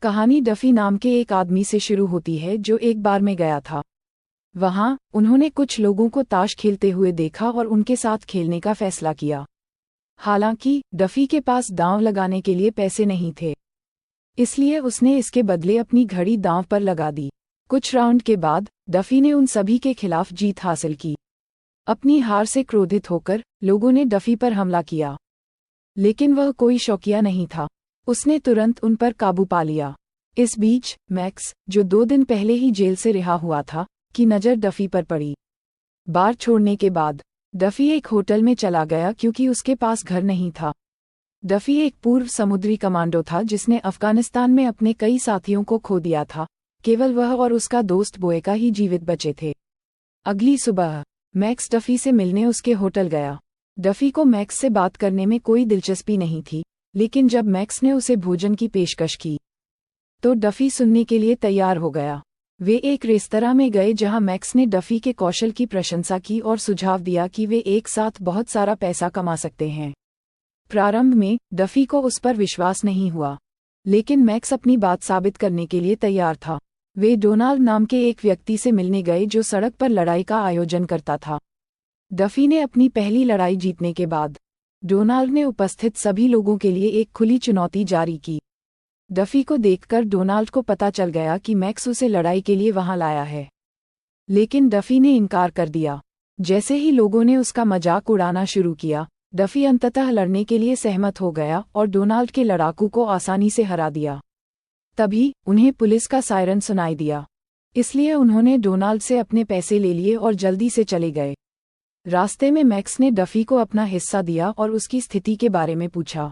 कहानी डफी नाम के एक आदमी से शुरू होती है जो एक बार में गया था। वहां उन्होंने कुछ लोगों को ताश खेलते हुए देखा और उनके साथ खेलने का फैसला किया। हालांकि डफी के पास दांव लगाने के लिए पैसे नहीं थे, इसलिए उसने इसके बदले अपनी घड़ी दांव पर लगा दी। कुछ राउंड के बाद डफी ने उन सभी के खिलाफ जीत हासिल की। अपनी हार से क्रोधित होकर लोगों ने डफी पर हमला किया, लेकिन वह कोई शौकिया नहीं था। उसने तुरंत उन पर काबू पा लिया। इस बीच मैक्स, जो 2 दिन पहले ही जेल से रिहा हुआ था, की नज़र डफी पर पड़ी। बार छोड़ने के बाद डफी एक होटल में चला गया क्योंकि उसके पास घर नहीं था। डफी एक पूर्व समुद्री कमांडो था जिसने अफगानिस्तान में अपने कई साथियों को खो दिया था। केवल वह और उसका दोस्त बोएका ही जीवित बचे थे। अगली सुबह मैक्स डफी से मिलने उसके होटल गया। डफी को मैक्स से बात करने में कोई दिलचस्पी नहीं थी, लेकिन जब मैक्स ने उसे भोजन की पेशकश की तो डफी सुनने के लिए तैयार हो गया। वे एक रेस्तरां में गए जहां मैक्स ने डफी के कौशल की प्रशंसा की और सुझाव दिया कि वे एक साथ बहुत सारा पैसा कमा सकते हैं। प्रारंभ में डफी को उस पर विश्वास नहीं हुआ, लेकिन मैक्स अपनी बात साबित करने के लिए तैयार था। वे डोनाल्ड नाम के एक व्यक्ति से मिलने गए जो सड़क पर लड़ाई का आयोजन करता था। डफी ने अपनी पहली लड़ाई जीतने के बाद डोनाल्ड ने उपस्थित सभी लोगों के लिए एक खुली चुनौती जारी की। डफी को देखकर डोनाल्ड को पता चल गया कि मैक्स उसे लड़ाई के लिए वहां लाया है, लेकिन डफी ने इनकार कर दिया। जैसे ही लोगों ने उसका मजाक उड़ाना शुरू किया, डफी अंततः लड़ने के लिए सहमत हो गया और डोनाल्ड के लड़ाकू को आसानी से हरा दिया। तभी उन्हें पुलिस का सायरन सुनाई दिया, इसलिए उन्होंने डोनाल्ड से अपने पैसे ले लिए और जल्दी से चले गए। रास्ते में मैक्स ने डफी को अपना हिस्सा दिया और उसकी स्थिति के बारे में पूछा।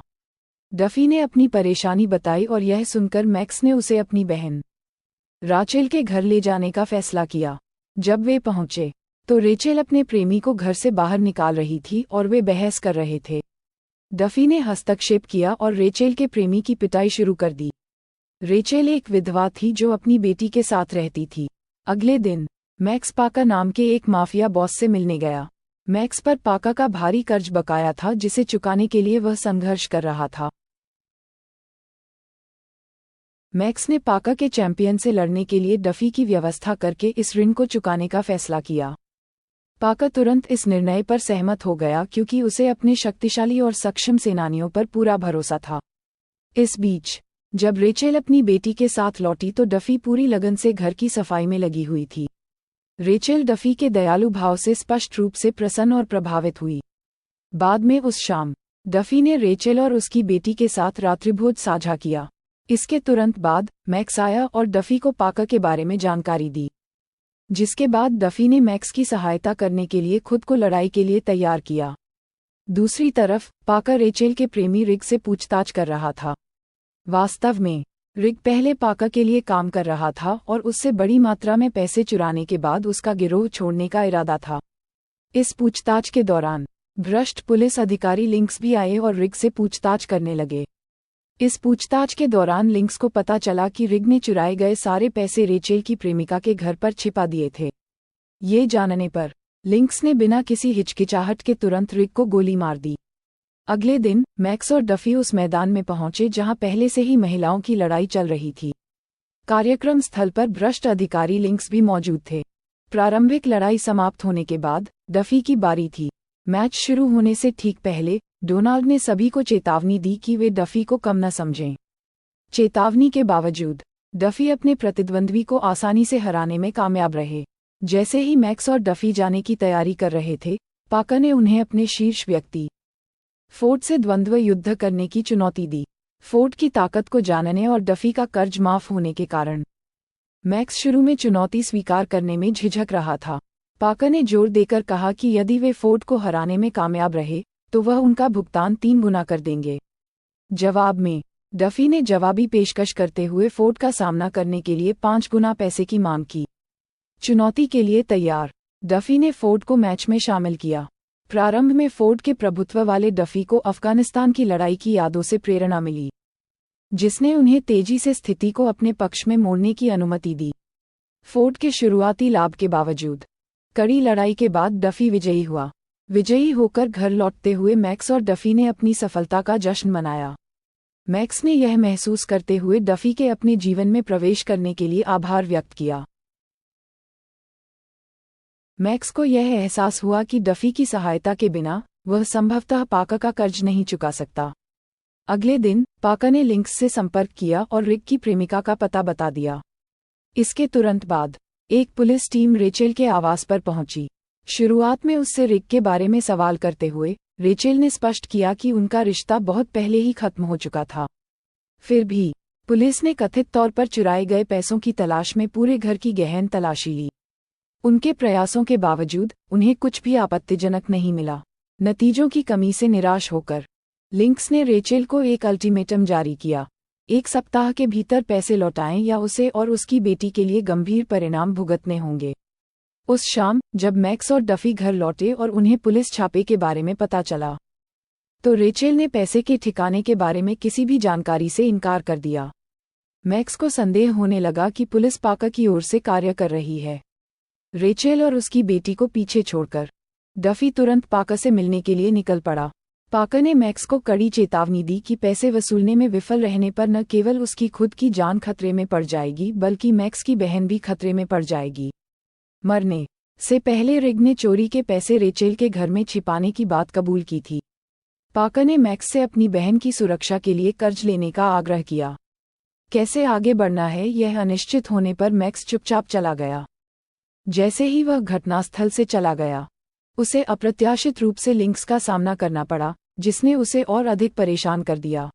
डफी ने अपनी परेशानी बताई और यह सुनकर मैक्स ने उसे अपनी बहन राचेल के घर ले जाने का फैसला किया। जब वे पहुंचे तो रेचेल अपने प्रेमी को घर से बाहर निकाल रही थी और वे बहस कर रहे थे। डफी ने हस्तक्षेप किया और रेचेल के प्रेमी की पिटाई शुरू कर दी। रेचेल एक विधवा थी जो अपनी बेटी के साथ रहती थी। अगले दिन मैक्स पाका नाम के एक माफिया बॉस से मिलने गया। मैक्स पर पाका का भारी कर्ज बकाया था जिसे चुकाने के लिए वह संघर्ष कर रहा था। मैक्स ने पाका के चैंपियन से लड़ने के लिए डफी की व्यवस्था करके इस ऋण को चुकाने का फैसला किया। पाका तुरंत इस निर्णय पर सहमत हो गया क्योंकि उसे अपने शक्तिशाली और सक्षम सेनानियों पर पूरा भरोसा था। इस बीच जब रेचेल अपनी बेटी के साथ लौटी तो डफी पूरी लगन से घर की सफाई में लगी हुई थी। रेचेल डफी के दयालु भाव से स्पष्ट रूप से प्रसन्न और प्रभावित हुई। बाद में उस शाम डफी ने रेचेल और उसकी बेटी के साथ रात्रिभोज साझा किया। इसके तुरंत बाद मैक्स आया और डफी को पाका के बारे में जानकारी दी, जिसके बाद डफी ने मैक्स की सहायता करने के लिए खुद को लड़ाई के लिए तैयार किया। दूसरी तरफ पाका रेचेल के प्रेमी रिग से पूछताछ कर रहा था। वास्तव में रिग पहले पाका के लिए काम कर रहा था और उससे बड़ी मात्रा में पैसे चुराने के बाद उसका गिरोह छोड़ने का इरादा था। इस पूछताछ के दौरान भ्रष्ट पुलिस अधिकारी लिंक्स भी आए और रिग से पूछताछ करने लगे। इस पूछताछ के दौरान लिंक्स को पता चला कि रिग ने चुराए गए सारे पैसे रेचेल की प्रेमिका के घर पर छिपा दिए थे। ये जानने पर लिंक्स ने बिना किसी हिचकिचाहट के तुरंत रिग को गोली मार दी। अगले दिन मैक्स और डफी उस मैदान में पहुंचे जहां पहले से ही महिलाओं की लड़ाई चल रही थी। कार्यक्रम स्थल पर भ्रष्ट अधिकारी लिंक्स भी मौजूद थे। प्रारंभिक लड़ाई समाप्त होने के बाद डफी की बारी थी। मैच शुरू होने से ठीक पहले डोनाल्ड ने सभी को चेतावनी दी कि वे डफी को कम न समझें। चेतावनी के बावजूद डफी अपने प्रतिद्वंद्वी को आसानी से हराने में कामयाब रहे। जैसे ही मैक्स और डफी जाने की तैयारी कर रहे थे, पाका ने उन्हें अपने शीर्ष व्यक्ति फोर्ड से द्वंद्व युद्ध करने की चुनौती दी। फोर्ड की ताकत को जानने और डफी का कर्ज माफ होने के कारण मैक्स शुरू में चुनौती स्वीकार करने में झिझक रहा था। पाका ने जोर देकर कहा कि यदि वे फोर्ड को हराने में कामयाब रहे तो वह उनका भुगतान 3 गुना कर देंगे। जवाब में डफी ने जवाबी पेशकश करते हुए फोर्ड का सामना करने के लिए 5 गुना पैसे की मांग की। चुनौती के लिए तैयार डफी ने फोर्ड को मैच में शामिल किया। प्रारंभ में फोर्ड के प्रभुत्व वाले डफी को अफगानिस्तान की लड़ाई की यादों से प्रेरणा मिली, जिसने उन्हें तेजी से स्थिति को अपने पक्ष में मोड़ने की अनुमति दी। फोर्ड के शुरुआती लाभ के बावजूद कड़ी लड़ाई के बाद डफी विजयी हुआ। विजयी होकर घर लौटते हुए मैक्स और डफी ने अपनी सफलता का जश्न मनाया। मैक्स ने यह महसूस करते हुए डफी के अपने जीवन में प्रवेश करने के लिए आभार व्यक्त किया। मैक्स को यह एहसास हुआ कि डफी की सहायता के बिना वह संभवतः पाका का कर्ज नहीं चुका सकता। अगले दिन पाका ने लिंक्स से संपर्क किया और रिक की प्रेमिका का पता बता दिया। इसके तुरंत बाद एक पुलिस टीम रेचेल के आवास पर पहुंची। शुरुआत में उससे रिक के बारे में सवाल करते हुए रेचेल ने स्पष्ट किया कि उनका रिश्ता बहुत पहले ही खत्म हो चुका था। फिर भी पुलिस ने कथित तौर पर चुराए गए पैसों की तलाश में पूरे घर की गहन तलाशी ली। उनके प्रयासों के बावजूद उन्हें कुछ भी आपत्तिजनक नहीं मिला। नतीजों की कमी से निराश होकर लिंक्स ने रेचेल को एक अल्टीमेटम जारी किया। 1 सप्ताह के भीतर पैसे लौटाएं या उसे और उसकी बेटी के लिए गंभीर परिणाम भुगतने होंगे। उस शाम जब मैक्स और डफी घर लौटे और उन्हें पुलिस छापे के बारे में पता चला, तो रेचेल ने पैसे के ठिकाने के बारे में किसी भी जानकारी से इनकार कर दिया। मैक्स को संदेह होने लगा कि पुलिस पाका की ओर से कार्य कर रही है। रेचेल और उसकी बेटी को पीछे छोड़कर डफी तुरंत पाका से मिलने के लिए निकल पड़ा। पाका ने मैक्स को कड़ी चेतावनी दी कि पैसे वसूलने में विफल रहने पर न केवल उसकी खुद की जान खतरे में पड़ जाएगी बल्कि मैक्स की बहन भी खतरे में पड़ जाएगी। मरने से पहले रिग ने चोरी के पैसे रेचेल के घर में छिपाने की बात कबूल की थी। पाका ने मैक्स से अपनी बहन की सुरक्षा के लिए कर्ज लेने का आग्रह किया। कैसे आगे बढ़ना है यह अनिश्चित होने पर मैक्स चुपचाप चला गया। जैसे ही वह घटनास्थल से चला गया, उसे अप्रत्याशित रूप से लिंक्स का सामना करना पड़ा, जिसने उसे और अधिक परेशान कर दिया।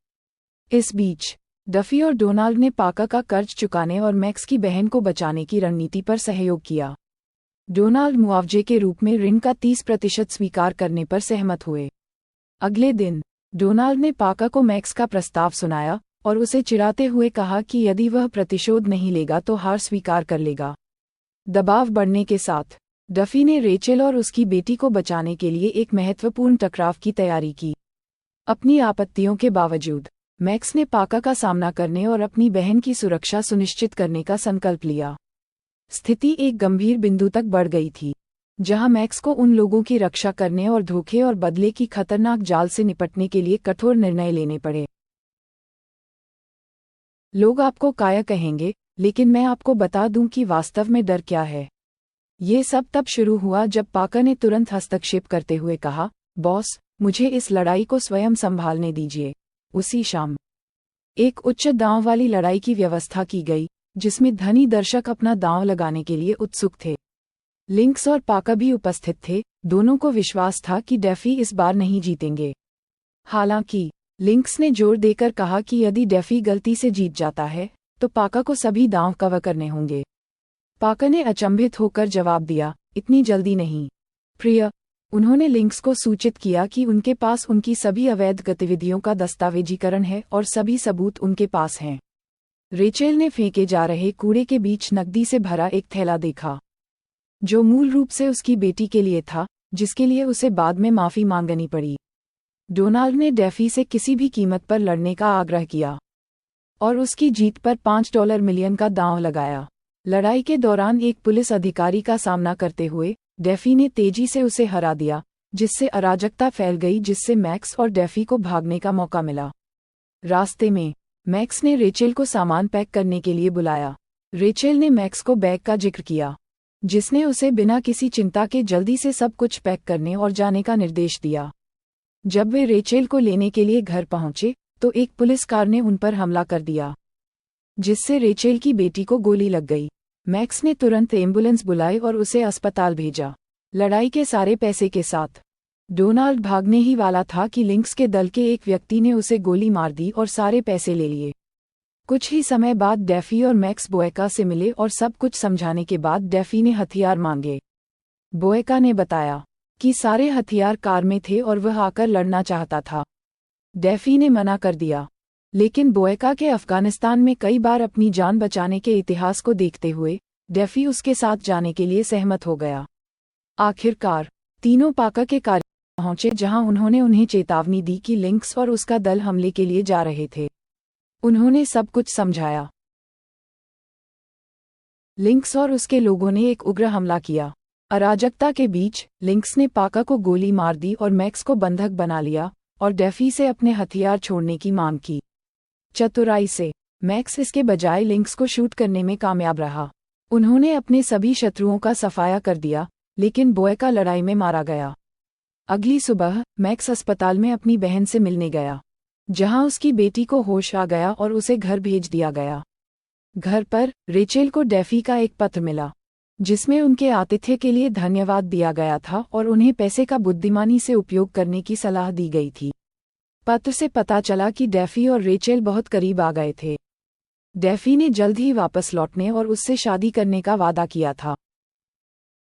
इस बीच डफी और डोनाल्ड ने पाका का कर्ज चुकाने और मैक्स की बहन को बचाने की रणनीति पर सहयोग किया। डोनाल्ड मुआवजे के रूप में ऋण का 30% स्वीकार करने पर सहमत हुए। अगले दिन डोनाल्ड ने पाका को मैक्स का प्रस्ताव सुनाया और उसे चिढ़ाते हुए कहा कि यदि वह प्रतिशोध नहीं लेगा तो हार स्वीकार कर लेगा। दबाव बढ़ने के साथ डफी ने रेचेल और उसकी बेटी को बचाने के लिए एक महत्वपूर्ण टकराव की तैयारी की। अपनी आपत्तियों के बावजूद मैक्स ने पाका का सामना करने और अपनी बहन की सुरक्षा सुनिश्चित करने का संकल्प लिया। स्थिति एक गंभीर बिंदु तक बढ़ गई थी, जहां मैक्स को उन लोगों की रक्षा करने और धोखे और बदले की खतरनाक जाल से निपटने के लिए कठोर निर्णय लेने पड़े। लोग आपको काया कहेंगे, लेकिन मैं आपको बता दूं कि वास्तव में डर क्या है। ये सब तब शुरू हुआ जब पाका ने तुरंत हस्तक्षेप करते हुए कहा, बॉस, मुझे इस लड़ाई को स्वयं संभालने दीजिए। उसी शाम एक उच्च दांव वाली लड़ाई की व्यवस्था की गई, जिसमें धनी दर्शक अपना दांव लगाने के लिए उत्सुक थे। लिंक्स और पाका भी उपस्थित थे। दोनों को विश्वास था कि डेफी इस बार नहीं जीतेंगे। हालांकि लिंक्स ने जोर देकर कहा कि यदि डेफी गलती से जीत जाता है तो पाका को सभी दांव कवर करने होंगे। पाका ने अचंभित होकर जवाब दिया, इतनी जल्दी नहीं प्रिय। उन्होंने लिंक्स को सूचित किया कि उनके पास उनकी सभी अवैध गतिविधियों का दस्तावेजीकरण है और सभी सबूत उनके पास हैं। रेचेल ने फेंके जा रहे कूड़े के बीच नकदी से भरा एक थैला देखा, जो मूल रूप से उसकी बेटी के लिए था, जिसके लिए उसे बाद में माफी मांगनी पड़ी। डोनाल्ड ने डेफी से किसी भी कीमत पर लड़ने का आग्रह किया और उसकी जीत पर $5 मिलियन का दांव लगाया। लड़ाई के दौरान एक पुलिस अधिकारी का सामना करते हुए डेफी ने तेजी से उसे हरा दिया, जिससे अराजकता फैल गई, जिससे मैक्स और डेफी को भागने का मौका मिला। रास्ते में मैक्स ने रेचेल को सामान पैक करने के लिए बुलाया। रेचेल ने मैक्स को बैग का जिक्र किया, जिसने उसे बिना किसी चिंता के जल्दी से सब कुछ पैक करने और जाने का निर्देश दिया। जब वे रेचेल को लेने के लिए घर पहुंचे तो एक पुलिस कार ने उन पर हमला कर दिया, जिससे रेचेल की बेटी को गोली लग गई। मैक्स ने तुरंत एम्बुलेंस बुलाई और उसे अस्पताल भेजा। लड़ाई के सारे पैसे के साथ डोनाल्ड भागने ही वाला था कि लिंक्स के दल के एक व्यक्ति ने उसे गोली मार दी और सारे पैसे ले लिए। कुछ ही समय बाद डेफी और मैक्स बोएका से मिले और सब कुछ समझाने के बाद डेफी ने हथियार मांगे। बोएका ने बताया कि सारे हथियार कार में थे और वह आकर लड़ना चाहता था। डेफी ने मना कर दिया, लेकिन बोएका के अफगानिस्तान में कई बार अपनी जान बचाने के इतिहास को देखते हुए डेफी उसके साथ जाने के लिए सहमत हो गया। आखिरकार तीनों पाका के कार्य पहुंचे, जहां उन्होंने उन्हें चेतावनी दी कि लिंक्स और उसका दल हमले के लिए जा रहे थे। उन्होंने सब कुछ समझाया। लिंक्स और उसके लोगों ने एक उग्र हमला किया। अराजकता के बीच लिंक्स ने पाका को गोली मार दी और मैक्स को बंधक बना लिया और डेफी से अपने हथियार छोड़ने की मांग की। चतुराई से मैक्स इसके बजाय लिंक्स को शूट करने में कामयाब रहा। उन्होंने अपने सभी शत्रुओं का सफाया कर दिया, लेकिन बोएका लड़ाई में मारा गया। अगली सुबह मैक्स अस्पताल में अपनी बहन से मिलने गया, जहां उसकी बेटी को होश आ गया और उसे घर भेज दिया गया। घर पर रेचेल को डैफी का एक पत्र मिला, जिसमें उनके आतिथ्य के लिए धन्यवाद दिया गया था और उन्हें पैसे का बुद्धिमानी से उपयोग करने की सलाह दी गई थी। पत्र से पता चला कि डैफी और रेचेल बहुत करीब आ गए थे। डैफी ने जल्द ही वापस लौटने और उससे शादी करने का वादा किया था।